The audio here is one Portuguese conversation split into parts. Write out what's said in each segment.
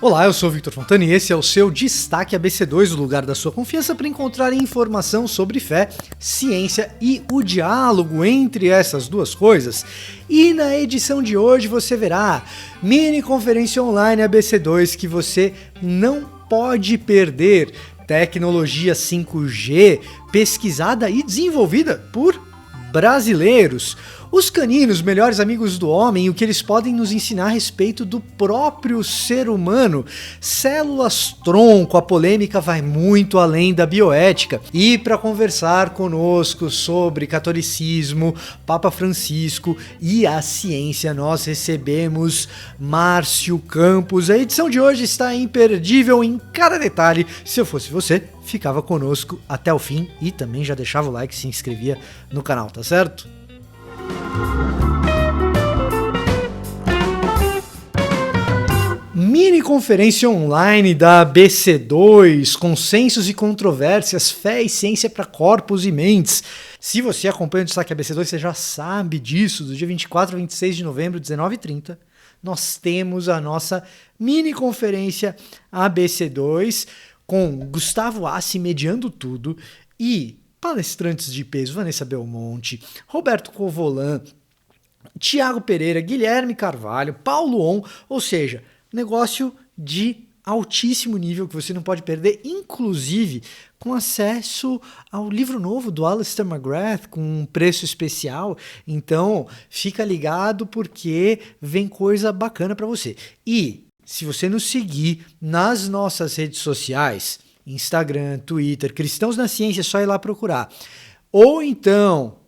Olá, eu sou o Victor Fontana e esse é o seu Destaque ABC2, o lugar da sua confiança para encontrar informação sobre fé, ciência e o diálogo entre essas duas coisas. E na edição de hoje você verá mini conferência online ABC2 que você não pode perder. Tecnologia 5G pesquisada e desenvolvida por brasileiros. Os caninos, melhores amigos do homem, e o que eles podem nos ensinar a respeito do próprio ser humano. Células-tronco, a polêmica vai muito além da bioética. E para conversar conosco sobre catolicismo, Papa Francisco e a ciência, nós recebemos Márcio Campos. A edição de hoje está imperdível em cada detalhe. Se eu fosse você, ficava conosco até o fim e também já deixava o like e se inscrevia no canal, tá certo? Mini conferência online da ABC2, consensos e controvérsias, fé e ciência para corpos e mentes. Se você acompanha o Destaque ABC2, você já sabe disso, do dia 24 a 26 de novembro, 19h30, nós temos a nossa mini conferência ABC2, com Gustavo Assi mediando tudo e palestrantes de peso, Vanessa Belmonte, Roberto Covolan, Tiago Pereira, Guilherme Carvalho, Paulo On, ou seja, negócio de altíssimo nível que você não pode perder, inclusive com acesso ao livro novo do Alistair McGrath com um preço especial. Então fica ligado porque vem coisa bacana para você. E se você nos seguir nas nossas redes sociais, Instagram, Twitter, Cristãos na Ciência, é só ir lá procurar. Ou então,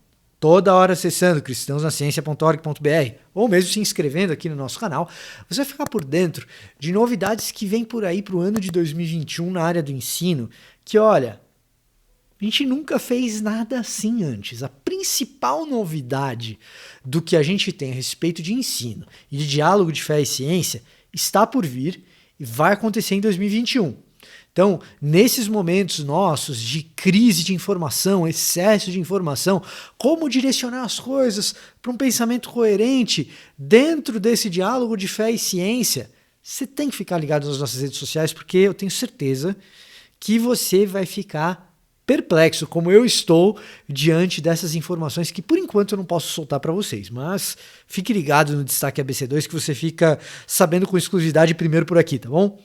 toda hora acessando cristãosnaciencia.org.br, ou mesmo se inscrevendo aqui no nosso canal, você vai ficar por dentro de novidades que vêm por aí para o ano de 2021 na área do ensino, que olha, a gente nunca fez nada assim antes. A principal novidade do que a gente tem a respeito de ensino e de diálogo de fé e ciência está por vir e vai acontecer em 2021. Então, nesses momentos nossos de crise de informação, excesso de informação, como direcionar as coisas para um pensamento coerente dentro desse diálogo de fé e ciência, você tem que ficar ligado nas nossas redes sociais, porque eu tenho certeza que você vai ficar perplexo, como eu estou, diante dessas informações que por enquanto eu não posso soltar para vocês, mas fique ligado no Destaque ABC2 que você fica sabendo com exclusividade primeiro por aqui, tá bom?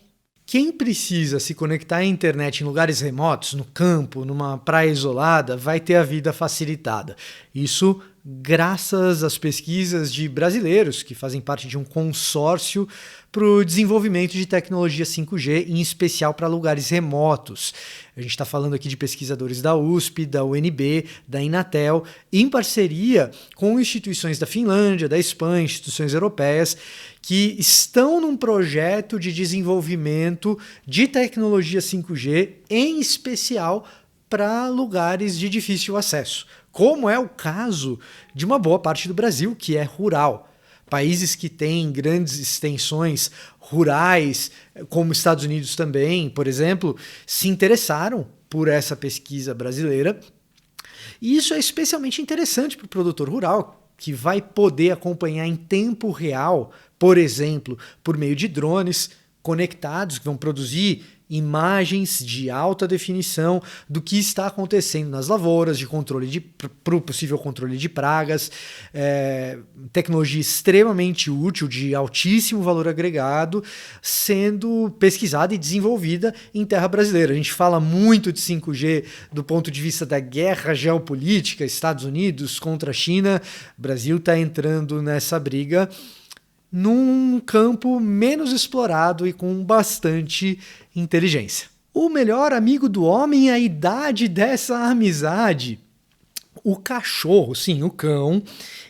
Quem precisa se conectar à internet em lugares remotos, no campo, numa praia isolada, vai ter a vida facilitada. Isso graças às pesquisas de brasileiros que fazem parte de um consórcio para o desenvolvimento de tecnologia 5G, em especial para lugares remotos. A gente está falando aqui de pesquisadores da USP, da UNB, da Inatel, em parceria com instituições da Finlândia, da Espanha, instituições europeias, que estão num projeto de desenvolvimento de tecnologia 5G, em especial para lugares de difícil acesso, como é o caso de uma boa parte do Brasil, que é rural. Países que têm grandes extensões rurais, como Estados Unidos também, por exemplo, se interessaram por essa pesquisa brasileira. E isso é especialmente interessante para o produtor rural, que vai poder acompanhar em tempo real, por exemplo, por meio de drones conectados, que vão produzir imagens de alta definição do que está acontecendo nas lavouras, para o possível controle de pragas, tecnologia extremamente útil, de altíssimo valor agregado, sendo pesquisada e desenvolvida em terra brasileira. A gente fala muito de 5G do ponto de vista da guerra geopolítica, Estados Unidos contra a China. O Brasil está entrando nessa briga num campo menos explorado e com bastante inteligência. O melhor amigo do homem, a idade dessa amizade. O cachorro, sim, o cão,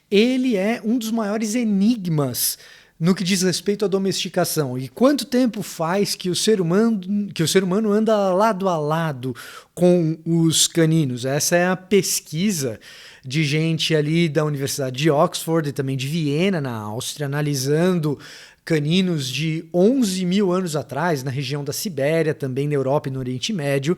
ele é um dos maiores enigmas no que diz respeito à domesticação. E quanto tempo faz que o ser humano anda lado a lado com os caninos? Essa é a pesquisa de gente ali da Universidade de Oxford e também de Viena, na Áustria, analisando caninos de 11 mil anos atrás, na região da Sibéria, também na Europa e no Oriente Médio,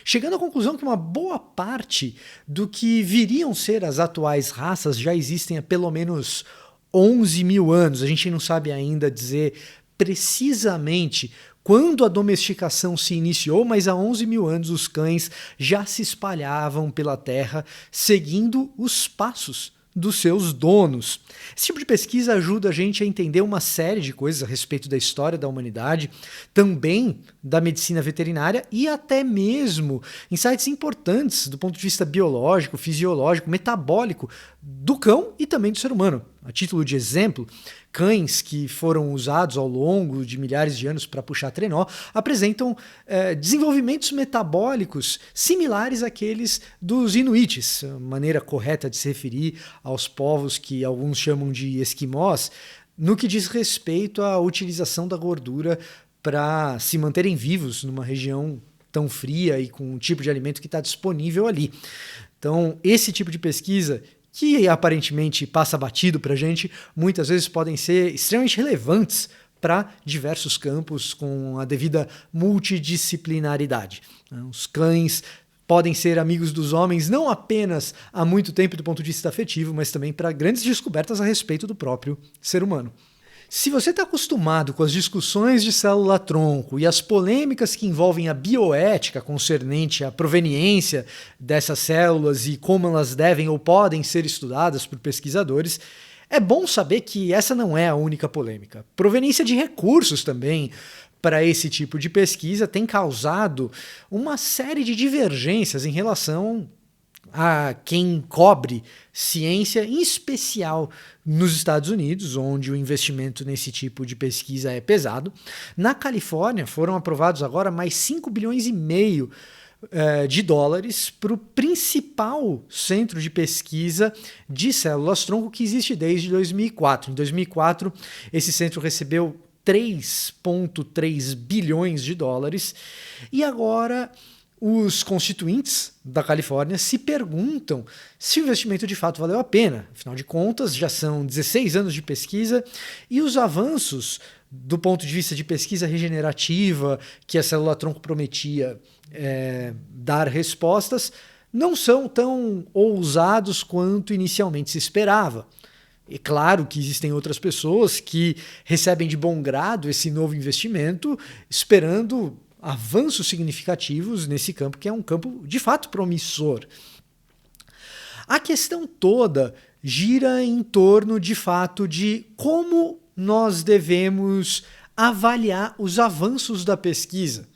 chegando à conclusão que uma boa parte do que viriam ser as atuais raças já existem há pelo menos 11 mil anos. A gente não sabe ainda dizer precisamente quando a domesticação se iniciou, mas há 11 mil anos os cães já se espalhavam pela terra seguindo os passos dos seus donos. Esse tipo de pesquisa ajuda a gente a entender uma série de coisas a respeito da história da humanidade, também da medicina veterinária e até mesmo insights importantes do ponto de vista biológico, fisiológico, metabólico do cão e também do ser humano. A título de exemplo, cães que foram usados ao longo de milhares de anos para puxar trenó apresentam desenvolvimentos metabólicos similares àqueles dos inuites, a maneira correta de se referir aos povos que alguns chamam de esquimós, no que diz respeito à utilização da gordura para se manterem vivos numa região tão fria e com um tipo de alimento que está disponível ali. Então, esse tipo de pesquisa, que aparentemente passa batido para a gente, muitas vezes podem ser extremamente relevantes para diversos campos com a devida multidisciplinaridade. Os cães podem ser amigos dos homens não apenas há muito tempo do ponto de vista afetivo, mas também para grandes descobertas a respeito do próprio ser humano. Se você está acostumado com as discussões de célula-tronco e as polêmicas que envolvem a bioética concernente à proveniência dessas células e como elas devem ou podem ser estudadas por pesquisadores, é bom saber que essa não é a única polêmica. Proveniência de recursos também para esse tipo de pesquisa tem causado uma série de divergências em relação a quem cobre ciência, em especial nos Estados Unidos, onde o investimento nesse tipo de pesquisa é pesado. Na Califórnia, foram aprovados agora mais 5 bilhões e meio de dólares para o principal centro de pesquisa de células-tronco que existe desde 2004. Em 2004, esse centro recebeu 3,3 bilhões de dólares e agora os constituintes da Califórnia se perguntam se o investimento de fato valeu a pena. Afinal de contas, já são 16 anos de pesquisa e os avanços do ponto de vista de pesquisa regenerativa que a célula-tronco prometia dar respostas não são tão ousados quanto inicialmente se esperava. É claro que existem outras pessoas que recebem de bom grado esse novo investimento, esperando avanços significativos nesse campo, que é um campo de fato promissor. A questão toda gira em torno de fato de como nós devemos avaliar os avanços da pesquisa.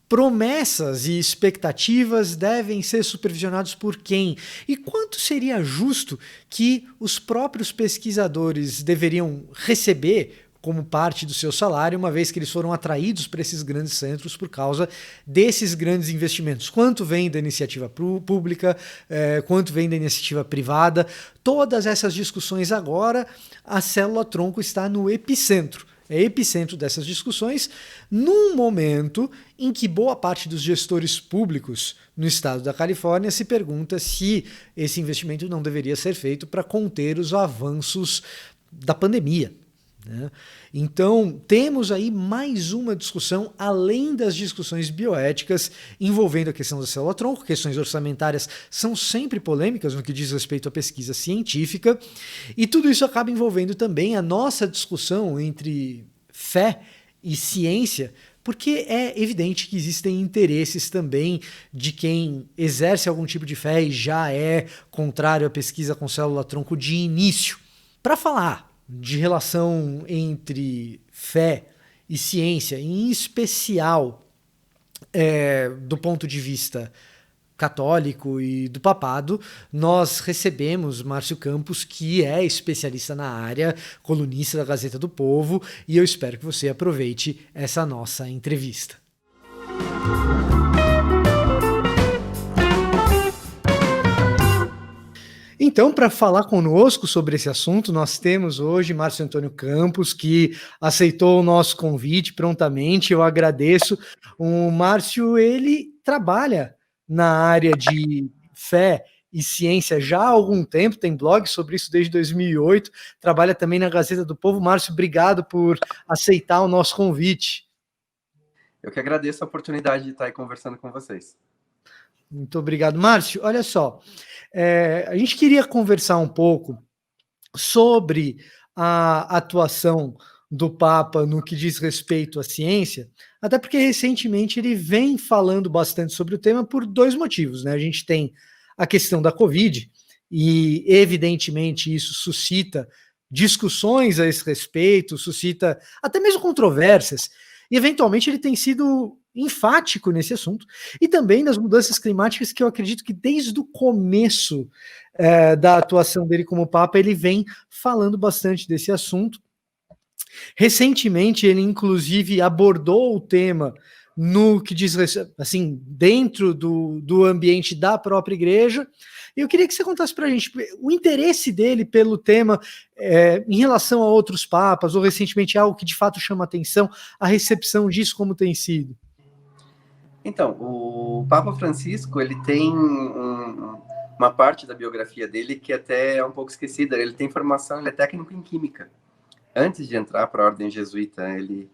Promessas e expectativas devem ser supervisionados por quem? E quanto seria justo que os próprios pesquisadores deveriam receber como parte do seu salário, uma vez que eles foram atraídos para esses grandes centros por causa desses grandes investimentos? Quanto vem da iniciativa pública, quanto vem da iniciativa privada? Todas essas discussões agora, a célula-tronco está no epicentro. É epicentro dessas discussões, num momento em que boa parte dos gestores públicos no estado da Califórnia se pergunta se esse investimento não deveria ser feito para conter os avanços da pandemia. Então, temos aí mais uma discussão, além das discussões bioéticas, envolvendo a questão da célula-tronco. Questões orçamentárias são sempre polêmicas no que diz respeito à pesquisa científica, e tudo isso acaba envolvendo também a nossa discussão entre fé e ciência, porque é evidente que existem interesses também de quem exerce algum tipo de fé e já é contrário à pesquisa com célula-tronco de início. Para falar de relação entre fé e ciência, em especial do ponto de vista católico e do papado, nós recebemos Márcio Campos, que é especialista na área, colunista da Gazeta do Povo, e eu espero que você aproveite essa nossa entrevista. Então, para falar conosco sobre esse assunto, nós temos hoje Márcio Antônio Campos, que aceitou o nosso convite prontamente, eu agradeço. O Márcio, ele trabalha na área de fé e ciência já há algum tempo, tem blog sobre isso desde 2008, trabalha também na Gazeta do Povo. Márcio, obrigado por aceitar o nosso convite. Eu que agradeço a oportunidade de estar aí conversando com vocês. Muito obrigado. Márcio, olha só, a gente queria conversar um pouco sobre a atuação do Papa no que diz respeito à ciência, até porque recentemente ele vem falando bastante sobre o tema por dois motivos, né? A gente tem a questão da Covid, e evidentemente isso suscita discussões a esse respeito, suscita até mesmo controvérsias, e eventualmente ele tem sido enfático nesse assunto, e também nas mudanças climáticas, que eu acredito que desde o começo da atuação dele como Papa, ele vem falando bastante desse assunto. Recentemente, ele inclusive abordou o tema no que diz assim, dentro do ambiente da própria igreja. E eu queria que você contasse para a gente o interesse dele pelo tema em relação a outros papas, ou recentemente algo que de fato chama atenção, a recepção disso como tem sido. Então, o Papa Francisco, ele tem uma parte da biografia dele que até é um pouco esquecida. Ele tem formação, ele é técnico em química. Antes de entrar para a ordem jesuíta, ele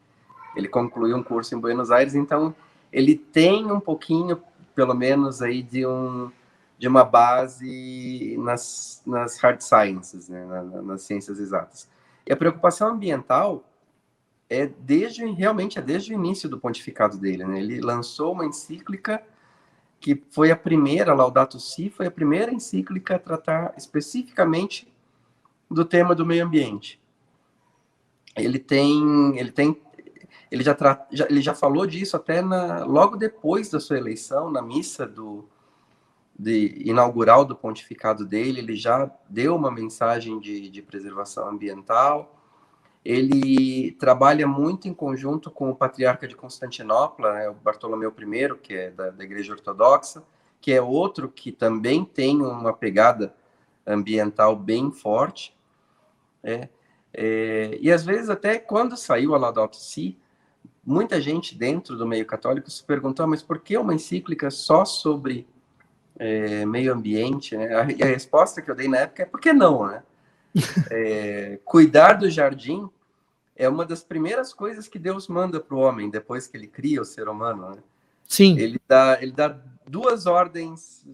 concluiu um curso em Buenos Aires, então ele tem um pouquinho, pelo menos, aí de uma base nas hard sciences, né, nas ciências exatas. E a preocupação ambiental realmente é desde o início do pontificado dele, né? Ele lançou uma encíclica que foi a primeira, Laudato Si, foi a primeira encíclica a tratar especificamente do tema do meio ambiente. Ele já falou disso até logo depois da sua eleição, na missa inaugural do pontificado dele, ele já deu uma mensagem de preservação ambiental. Ele trabalha muito em conjunto com o patriarca de Constantinopla, né, o Bartolomeu I, que é da Igreja Ortodoxa, que é outro que também tem uma pegada ambiental bem forte. E às vezes, até quando saiu a Laudato Si, muita gente dentro do meio católico se perguntou, mas por que uma encíclica só sobre meio ambiente? Né? E a resposta que eu dei na época é por que não, né? Cuidar do jardim é uma das primeiras coisas que Deus manda para o homem, depois que ele cria o ser humano. Né? Sim. Ele dá duas ordens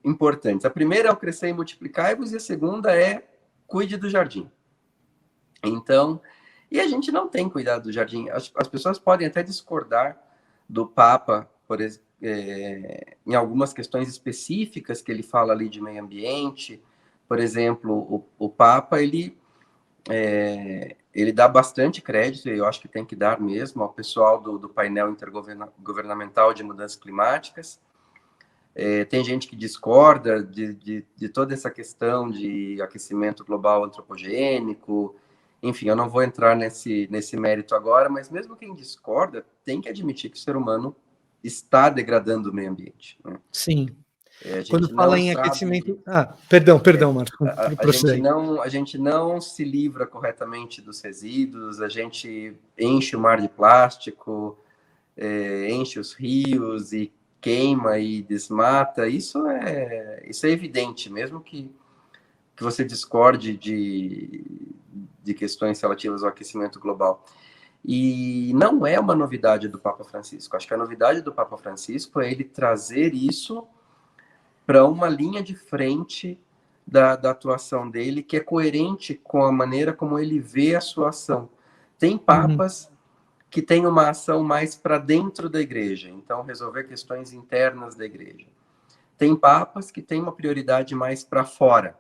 importantes. A primeira é o crescer e multiplicar-vos, e a segunda é cuide do jardim. Então, e a gente não tem cuidado do jardim. As pessoas podem até discordar do Papa, em algumas questões específicas que ele fala ali de meio ambiente. Por exemplo, o Papa, ele dá bastante crédito, e eu acho que tem que dar mesmo, ao pessoal do painel intergovernamental de mudanças climáticas. Tem gente que discorda de toda essa questão de aquecimento global antropogênico. Enfim, eu não vou entrar nesse mérito agora, mas mesmo quem discorda tem que admitir que o ser humano está degradando o meio ambiente. Né? Sim. Quando fala em aquecimento... Perdão, Marcos. A gente não se livra corretamente dos resíduos, a gente enche o mar de plástico, enche os rios e queima e desmata. Isso é evidente, mesmo que você discorde de questões relativas ao aquecimento global. E não é uma novidade do Papa Francisco. Acho que a novidade do Papa Francisco é ele trazer isso para uma linha de frente da atuação dele, que é coerente com a maneira como ele vê a sua ação. Tem papas que têm uma ação mais para dentro da igreja, então resolver questões internas da igreja. Tem papas que têm uma prioridade mais para fora.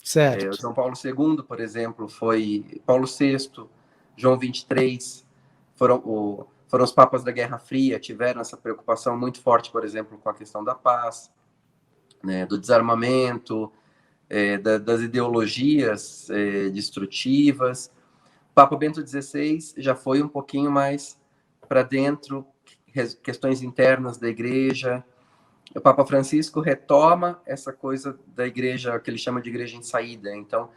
Certo. João Paulo II, por exemplo, foi Paulo VI, João 23, foram os papas da Guerra Fria, tiveram essa preocupação muito forte, por exemplo, com a questão da paz, né, do desarmamento, das ideologias destrutivas. Papa Bento XVI já foi um pouquinho mais para dentro, questões internas da igreja. O Papa Francisco retoma essa coisa da igreja, que ele chama de igreja em saída. Então,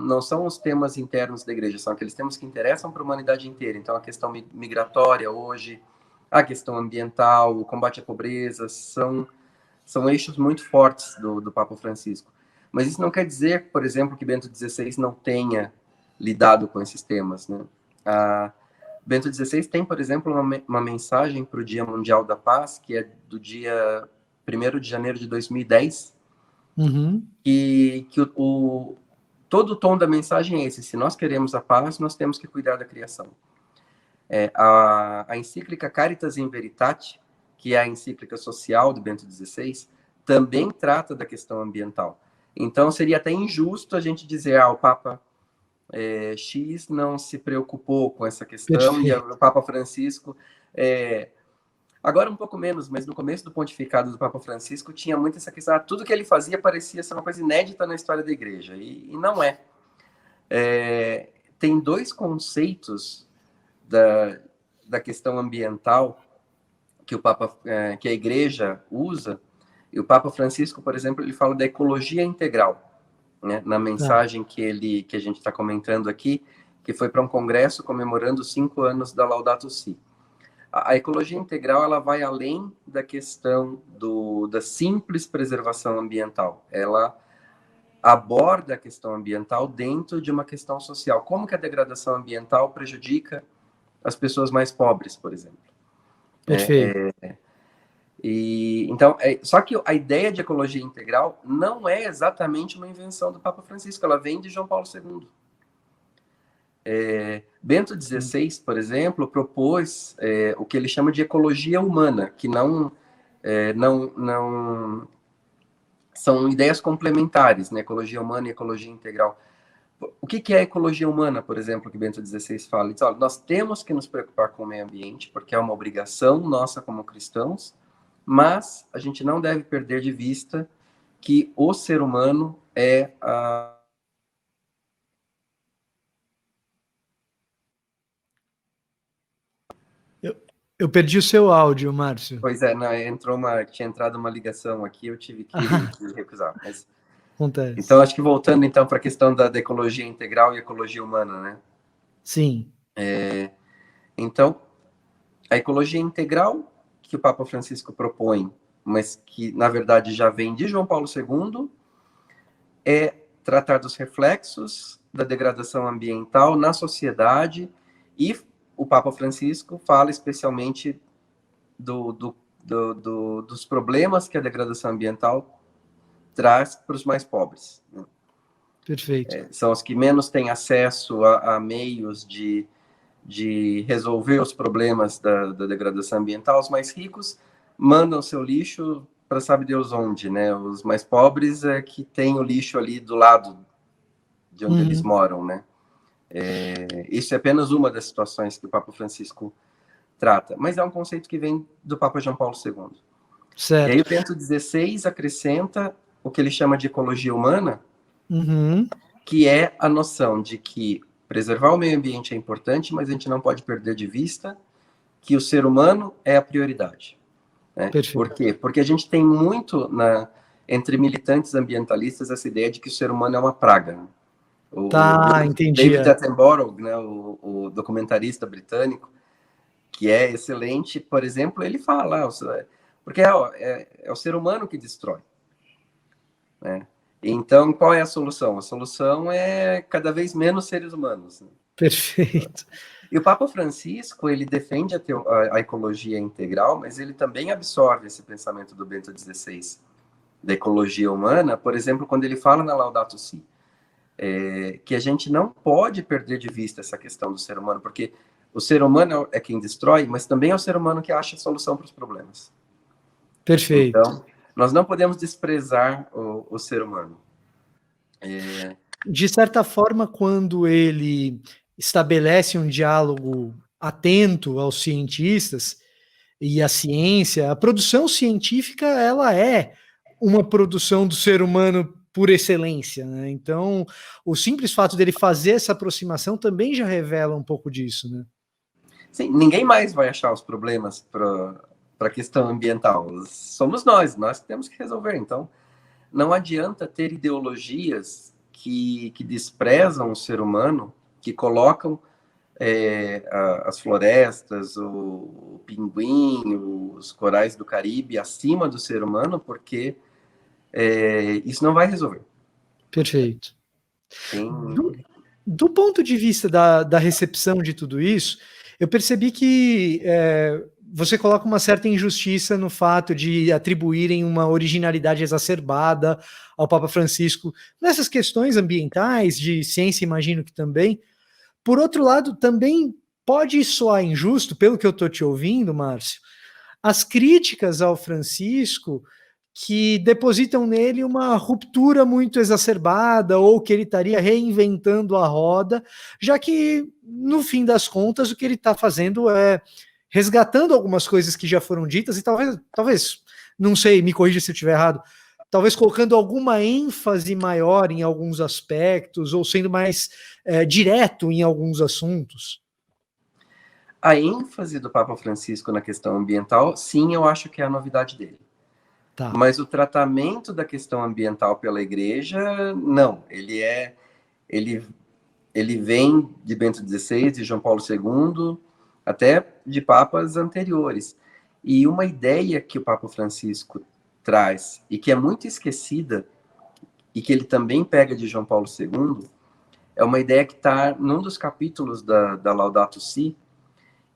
não são os temas internos da igreja, são aqueles temas que interessam para a humanidade inteira. Então, a questão migratória hoje, a questão ambiental, o combate à pobreza, são eixos muito fortes do Papa Francisco. Mas isso não quer dizer, por exemplo, que Bento XVI não tenha lidado com esses temas. Né? Bento XVI tem, por exemplo, uma mensagem para o Dia Mundial da Paz, que é do dia 1º de janeiro de 2010, que todo o tom da mensagem é esse: se nós queremos a paz, nós temos que cuidar da criação. A encíclica Caritas in Veritate, que é a encíclica social do Bento XVI, também trata da questão ambiental. Então, seria até injusto a gente dizer, o Papa X não se preocupou com essa questão, Perfeito. e o Papa Francisco... agora um pouco menos, mas no começo do pontificado do Papa Francisco tinha muito essa questão, tudo que ele fazia parecia ser uma coisa inédita na história da Igreja, e não é. Tem dois conceitos da questão ambiental que a Igreja usa, e o Papa Francisco, por exemplo, ele fala da ecologia integral, né, na mensagem que a gente está comentando aqui, que foi para um congresso comemorando os 5 anos da Laudato Si. A ecologia integral, ela vai além da questão da simples preservação ambiental. Ela aborda a questão ambiental dentro de uma questão social. Como que a degradação ambiental prejudica as pessoas mais pobres, por exemplo? Perfeito. Então, só que a ideia de ecologia integral não é exatamente uma invenção do Papa Francisco, ela vem de João Paulo II. Bento XVI, por exemplo, propôs o que ele chama de ecologia humana, que não são ideias complementares, né? Ecologia humana e ecologia integral. O que é ecologia humana, por exemplo, que Bento XVI fala? Ele diz, olha, nós temos que nos preocupar com o meio ambiente, porque é uma obrigação nossa como cristãos, mas a gente não deve perder de vista que o ser humano é a... Eu perdi o seu áudio, Márcio. Pois tinha entrado uma ligação aqui, eu tive que recusar. Mas... Acontece. Então, acho que voltando então para a questão da ecologia integral e ecologia humana, né? Sim. Então, a ecologia integral que o Papa Francisco propõe, mas que, na verdade, já vem de João Paulo II, é tratar dos reflexos da degradação ambiental na sociedade, e o Papa Francisco fala especialmente dos problemas que a degradação ambiental traz para os mais pobres. Né? Perfeito. São os que menos têm acesso a meios de resolver os problemas da degradação ambiental. Os mais ricos mandam seu lixo para sabe Deus onde, né? Os mais pobres é que tem o lixo ali do lado de onde eles moram, né? Isso é apenas uma das situações que o Papa Francisco trata, mas é um conceito que vem do Papa João Paulo II. Certo. E aí o Bento XVI acrescenta o que ele chama de ecologia humana, que é a noção de que preservar o meio ambiente é importante, mas a gente não pode perder de vista que o ser humano é a prioridade. Né? Por quê? Porque a gente tem muito entre militantes ambientalistas essa ideia de que o ser humano é uma praga. Né? Entendi. David Attenborough, né, o documentarista britânico, que é excelente, por exemplo, ele fala, porque é o ser humano que destrói. Né? Então, qual é a solução? A solução é cada vez menos seres humanos. Né? Perfeito. E o Papa Francisco, ele defende a ecologia integral, mas ele também absorve esse pensamento do Bento XVI, da ecologia humana, por exemplo, quando ele fala na Laudato Si, que a gente não pode perder de vista essa questão do ser humano, porque o ser humano é quem destrói, mas também é o ser humano que acha a solução para os problemas. Perfeito. Então, nós não podemos desprezar o ser humano. De certa forma, quando ele estabelece um diálogo atento aos cientistas e à ciência, a produção científica ela é uma produção do ser humano por excelência, né? Então, o simples fato dele fazer essa aproximação também já revela um pouco disso, né? Sim, ninguém mais vai achar os problemas para a questão ambiental. Somos nós que temos que resolver. Então, não adianta ter ideologias que desprezam o ser humano, que colocam as florestas, o pinguim, os corais do Caribe acima do ser humano, porque isso não vai resolver. Perfeito. Do ponto de vista da recepção de tudo isso, eu percebi que você coloca uma certa injustiça no fato de atribuírem uma originalidade exacerbada ao Papa Francisco nessas questões ambientais, de ciência, imagino que também. Por outro lado, também pode soar injusto, pelo que eu estou te ouvindo, Márcio, as críticas ao Francisco que depositam nele uma ruptura muito exacerbada ou que ele estaria reinventando a roda, já que, no fim das contas, o que ele está fazendo é resgatando algumas coisas que já foram ditas e talvez, não sei, me corrija se eu estiver errado, talvez colocando alguma ênfase maior em alguns aspectos ou sendo mais direto em alguns assuntos. A ênfase do Papa Francisco na questão ambiental, sim, eu acho que é a novidade dele. Tá. Mas o tratamento da questão ambiental pela Igreja, não. Ele vem de Bento XVI, de João Paulo II, até de papas anteriores. E uma ideia que o Papa Francisco traz, e que é muito esquecida, e que ele também pega de João Paulo II, é uma ideia que está num dos capítulos da Laudato Si,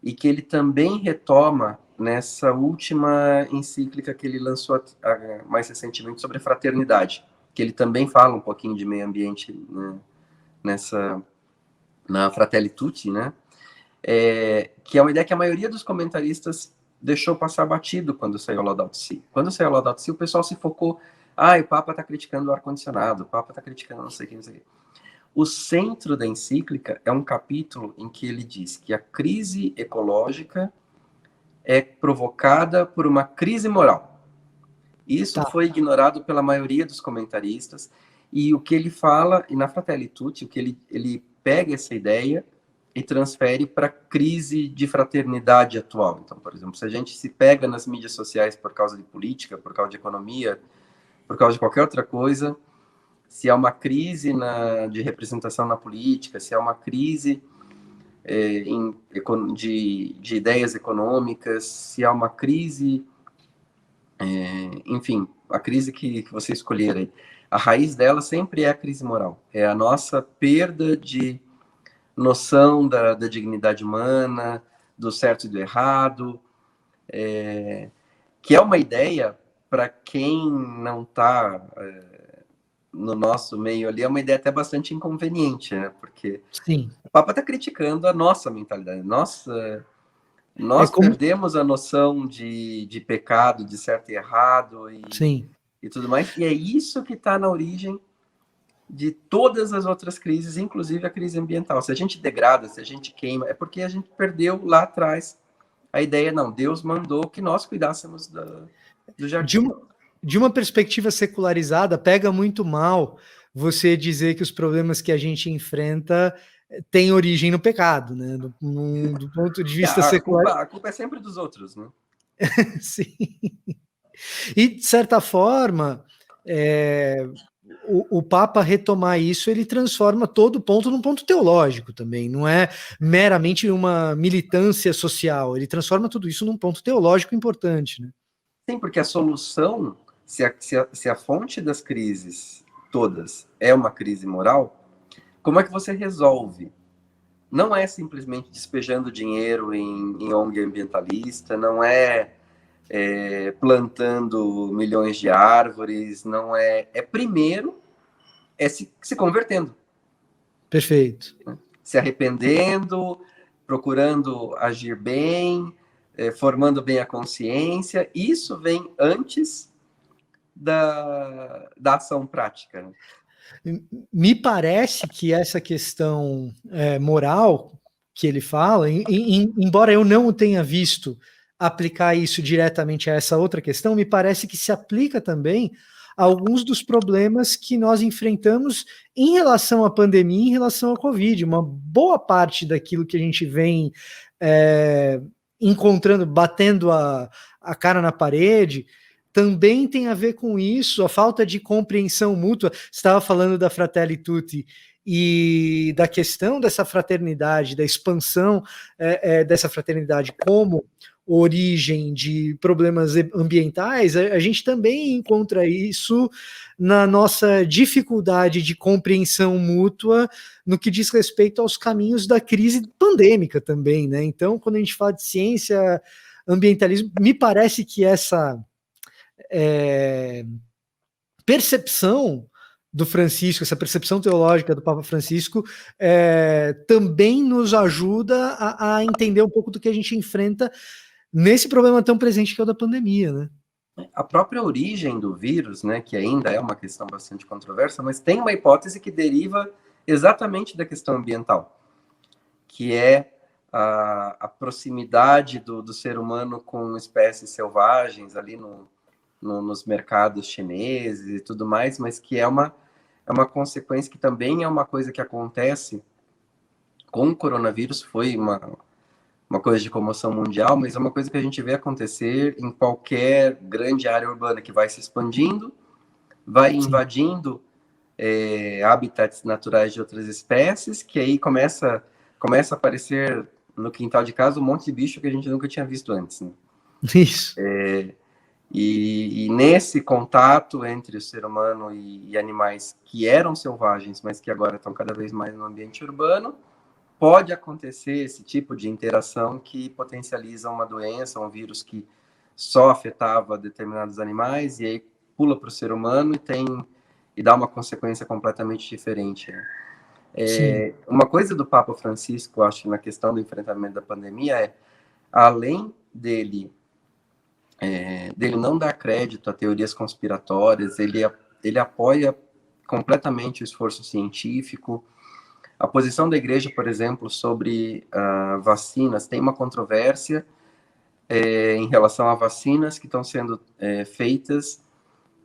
e que ele também retoma nessa última encíclica que ele lançou mais recentemente sobre a fraternidade, que ele também fala um pouquinho de meio ambiente, né, na Fratelli Tutti, né? Que é uma ideia que a maioria dos comentaristas deixou passar batido quando saiu a Laudato Si. Quando saiu a Laudato Si, o pessoal se focou, o Papa está criticando o ar-condicionado, o Papa está criticando não sei o que, não sei o que. O centro da encíclica é um capítulo em que ele diz que a crise ecológica é provocada por uma crise moral. Isso foi ignorado pela maioria dos comentaristas, e o que ele fala, e na Fratelli Tutti, o que ele pega essa ideia e transfere para a crise de fraternidade atual. Então, por exemplo, se a gente se pega nas mídias sociais por causa de política, por causa de economia, por causa de qualquer outra coisa, se há uma crise de representação na política, se há uma crise de ideias econômicas, se há uma crise, enfim, a crise que você escolher aí, a raiz dela sempre é a crise moral, é a nossa perda de noção da dignidade humana, do certo e do errado, que é uma ideia, para quem não está no nosso meio ali, é uma ideia até bastante inconveniente, né? Porque Sim. o Papa está criticando a nossa mentalidade. Nós perdemos a noção de pecado, de certo e errado e tudo mais. E é isso que está na origem de todas as outras crises, inclusive a crise ambiental. Se a gente degrada, se a gente queima, é porque a gente perdeu lá atrás a ideia, não, Deus mandou que nós cuidássemos do jardim. De uma perspectiva secularizada, pega muito mal você dizer que os problemas que a gente enfrenta têm origem no pecado, né? Do ponto de vista secular. A culpa é sempre dos outros, né? Sim. E, de certa forma, o Papa retomar isso, ele transforma todo ponto num ponto teológico também, não é meramente uma militância social, ele transforma tudo isso num ponto teológico importante, né? Sim, porque a solução, se a fonte das crises todas é uma crise moral, como é que você resolve? Não é simplesmente despejando dinheiro em ONG ambientalista, não é plantando milhões de árvores, não é... primeiro, se convertendo. Perfeito. Né? Se arrependendo, procurando agir bem, formando bem a consciência. Isso vem antes da ação prática. Né? Me parece que essa questão moral que ele fala, embora eu não tenha visto aplicar isso diretamente a essa outra questão, me parece que se aplica também a alguns dos problemas que nós enfrentamos em relação à pandemia, em relação à Covid. Uma boa parte daquilo que a gente vem encontrando, batendo a cara na parede, também tem a ver com isso, a falta de compreensão mútua. Você estava falando da Fratelli Tutti e da questão dessa fraternidade, da expansão dessa fraternidade como origem de problemas ambientais. A gente também encontra isso na nossa dificuldade de compreensão mútua no que diz respeito aos caminhos da crise pandêmica também, né? Então, quando a gente fala de ciência ambientalismo. Me parece que essa percepção do Francisco, essa percepção teológica do Papa Francisco, também nos ajuda a entender um pouco do que a gente enfrenta nesse problema tão presente que é o da pandemia, né? A própria origem do vírus, né, que ainda é uma questão bastante controversa, mas tem uma hipótese que deriva exatamente da questão ambiental, que é a proximidade do ser humano com espécies selvagens ali nos mercados chineses e tudo mais, mas que é uma consequência que também é uma coisa que acontece com o coronavírus, foi uma coisa de comoção mundial, mas é uma coisa que a gente vê acontecer em qualquer grande área urbana que vai se expandindo, vai invadindo habitats naturais de outras espécies, que aí começa a aparecer no quintal de casa um monte de bicho que a gente nunca tinha visto antes. Né? Isso. E nesse contato entre o ser humano e animais que eram selvagens, mas que agora estão cada vez mais no ambiente urbano, pode acontecer esse tipo de interação que potencializa uma doença, um vírus que só afetava determinados animais e aí pula para o ser humano e dá uma consequência completamente diferente. Né? Uma coisa do Papa Francisco, acho, na questão do enfrentamento da pandemia além dele não dar crédito a teorias conspiratórias, ele apoia completamente o esforço científico. A posição da igreja, por exemplo, sobre vacinas, tem uma controvérsia em relação a vacinas que estão sendo feitas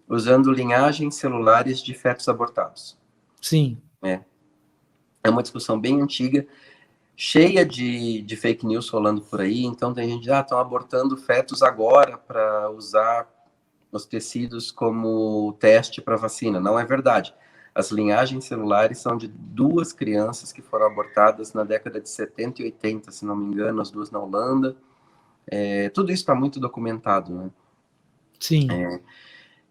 usando linhagens celulares de fetos abortados. Sim. É uma discussão bem antiga, cheia de fake news rolando por aí, então tem gente que estão abortando fetos agora para usar os tecidos como teste para vacina. Não é verdade. As linhagens celulares são de 2 crianças que foram abortadas na década de 70 e 80, se não me engano, as 2 na Holanda. Tudo isso está muito documentado, né? Sim.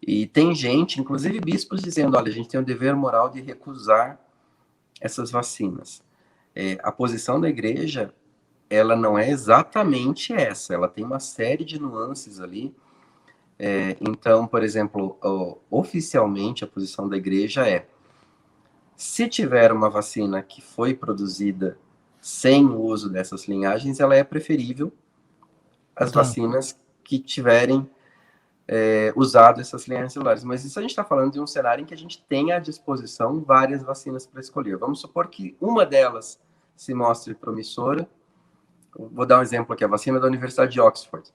E tem gente, inclusive bispos, dizendo, olha, a gente tem o dever moral de recusar essas vacinas. A posição da igreja, ela não é exatamente essa, ela tem uma série de nuances ali. Então, por exemplo, oficialmente a posição da igreja se tiver uma vacina que foi produzida sem o uso dessas linhagens, ela é preferível às vacinas que tiverem usado essas linhagens celulares. Mas isso a gente está falando de um cenário em que a gente tem à disposição várias vacinas para escolher. Vamos supor que uma delas se mostre promissora. Vou dar um exemplo aqui, a vacina da Universidade de Oxford,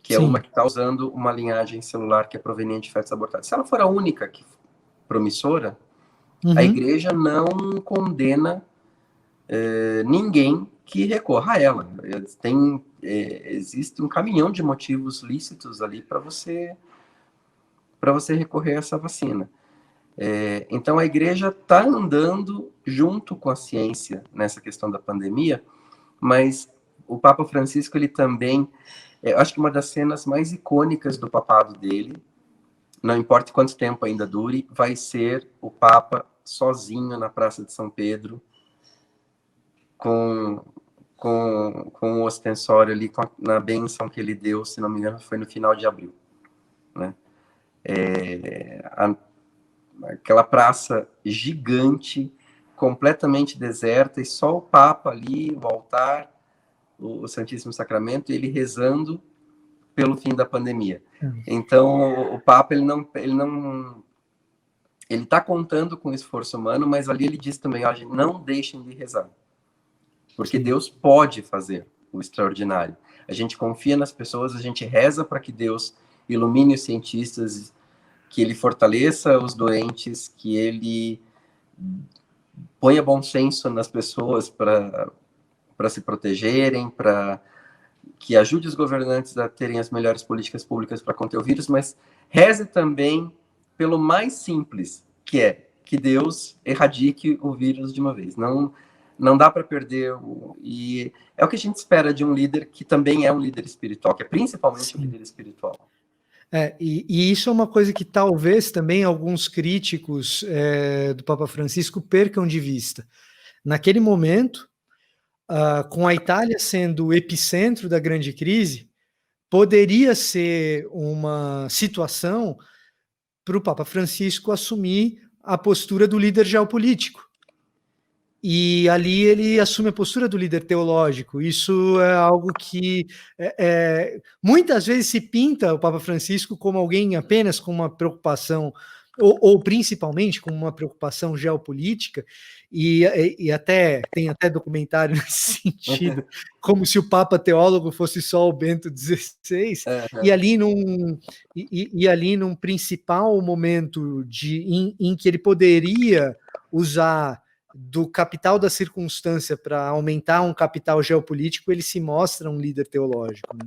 que é uma que está usando uma linhagem celular que é proveniente de fetos abortados. Se ela for a única promissora, a igreja não condena ninguém que recorra a ela. Existe um caminhão de motivos lícitos ali para você recorrer a essa vacina. Então, a igreja está andando junto com a ciência nessa questão da pandemia, mas o Papa Francisco, ele também, acho que uma das cenas mais icônicas do papado dele, não importa quanto tempo ainda dure, vai ser o Papa sozinho na Praça de São Pedro, com o ostensório ali, na bênção que ele deu, se não me engano, foi no final de abril. Né? Aquela praça gigante, completamente deserta, e só o Papa ali, o altar, o Santíssimo Sacramento, ele rezando pelo fim da pandemia. Então, o Papa, ele está contando com o esforço humano, mas ali ele diz também, ó, não deixem de rezar. Porque Deus pode fazer o extraordinário. A gente confia nas pessoas, a gente reza para que Deus ilumine os cientistas, que ele fortaleça os doentes, que ele ponha bom senso nas pessoas para se protegerem, para que ajude os governantes a terem as melhores políticas públicas para conter o vírus, mas reze também pelo mais simples, que é que Deus erradique o vírus de uma vez. Não dá para perder. E é o que a gente espera de um líder que também é um líder espiritual, que é principalmente um líder espiritual. E isso é uma coisa que talvez também alguns críticos do Papa Francisco percam de vista. Naquele momento, com a Itália sendo o epicentro da grande crise, poderia ser uma situação para o Papa Francisco assumir a postura do líder geopolítico. E ali ele assume a postura do líder teológico. Isso é algo que muitas vezes se pinta o Papa Francisco como alguém apenas com uma preocupação, ou principalmente com uma preocupação geopolítica, e tem até documentário nesse sentido, como se o Papa teólogo fosse só o Bento XVI, e ali num principal momento em que ele poderia usar do capital da circunstância para aumentar um capital geopolítico, ele se mostra um líder teológico. Né?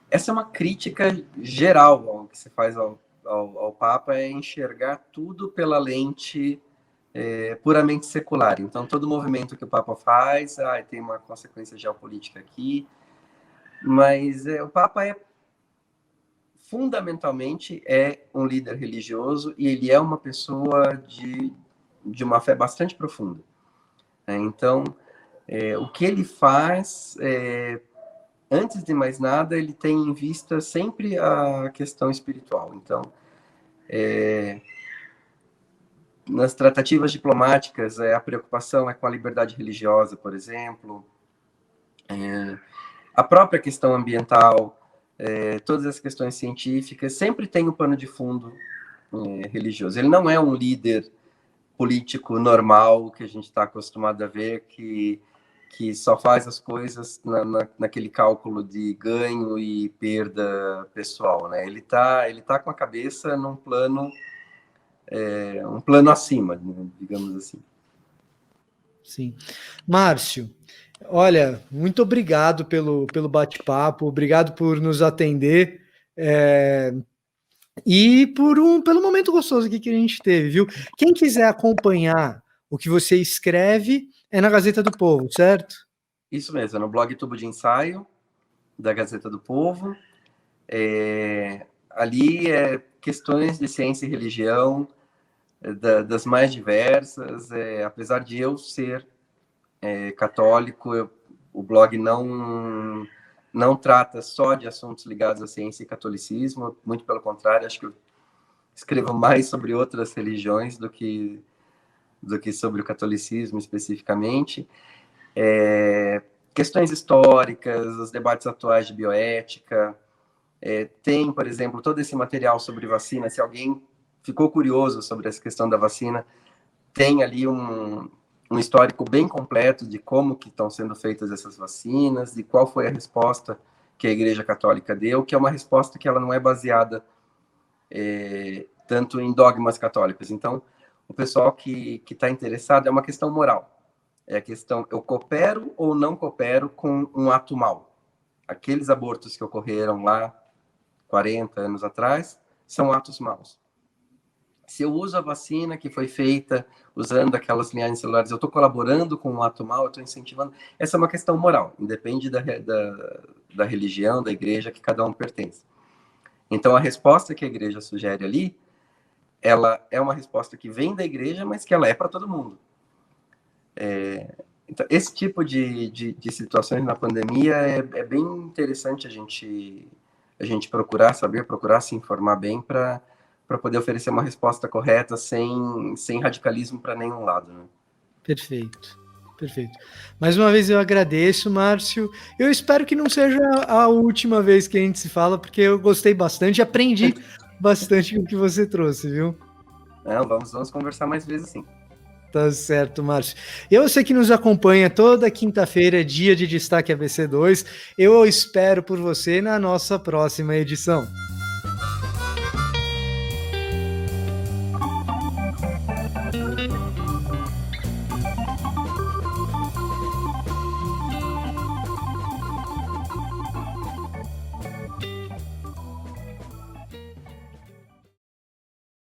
Essa é uma crítica geral ao que se faz ao Papa, é enxergar tudo pela lente puramente secular. Então, todo movimento que o Papa faz, tem uma consequência geopolítica aqui, mas o Papa fundamentalmente é um líder religioso e ele é uma pessoa de uma fé bastante profunda. Então, o que ele faz, antes de mais nada, ele tem em vista sempre a questão espiritual. Então, nas tratativas diplomáticas, a preocupação é com a liberdade religiosa, por exemplo, a própria questão ambiental, todas as questões científicas, sempre tem um pano de fundo religioso. Ele não é um líder político normal que a gente está acostumado a ver, que só faz as coisas naquele cálculo de ganho e perda pessoal, né? Ele tá com a cabeça num plano, um plano acima, digamos assim. Sim. Márcio, olha, muito obrigado pelo bate-papo, obrigado por nos atender e pelo momento gostoso aqui que a gente teve, viu? Quem quiser acompanhar o que você escreve é na Gazeta do Povo, certo? Isso mesmo, no blog Tubo de Ensaio, da Gazeta do Povo. Ali questões de ciência e religião, das mais diversas. Apesar de eu ser católico, o blog não trata só de assuntos ligados à ciência e catolicismo, muito pelo contrário, acho que eu escrevo mais sobre outras religiões do que sobre o catolicismo especificamente. Questões históricas, os debates atuais de bioética, tem, por exemplo, todo esse material sobre vacina. Se alguém ficou curioso sobre essa questão da vacina, tem ali um histórico bem completo de como que estão sendo feitas essas vacinas, de qual foi a resposta que a Igreja Católica deu, que é uma resposta que ela não é baseada tanto em dogmas católicos. Então, o pessoal que está interessado, é uma questão moral. É a questão, eu coopero ou não coopero com um ato mau? Aqueles abortos que ocorreram lá 40 anos atrás são atos maus. Se eu uso a vacina que foi feita usando aquelas linhagens celulares, eu estou colaborando com um ato mau, eu estou incentivando. Essa é uma questão moral, independe da religião, da igreja que cada um pertence. Então, a resposta que a igreja sugere ali, ela é uma resposta que vem da igreja, mas que ela é para todo mundo. Então, esse tipo de situações na pandemia é bem interessante a gente procurar saber, procurar se informar bem para poder oferecer uma resposta correta sem radicalismo para nenhum lado. Né? Perfeito. Mais uma vez eu agradeço, Márcio. Eu espero que não seja a última vez que a gente se fala, porque eu gostei bastante, aprendi bastante com o que você trouxe, viu? Não, vamos conversar mais vezes, sim. Tá certo, Márcio. E você que nos acompanha toda quinta-feira, dia de Destaque ABC2, eu espero por você na nossa próxima edição.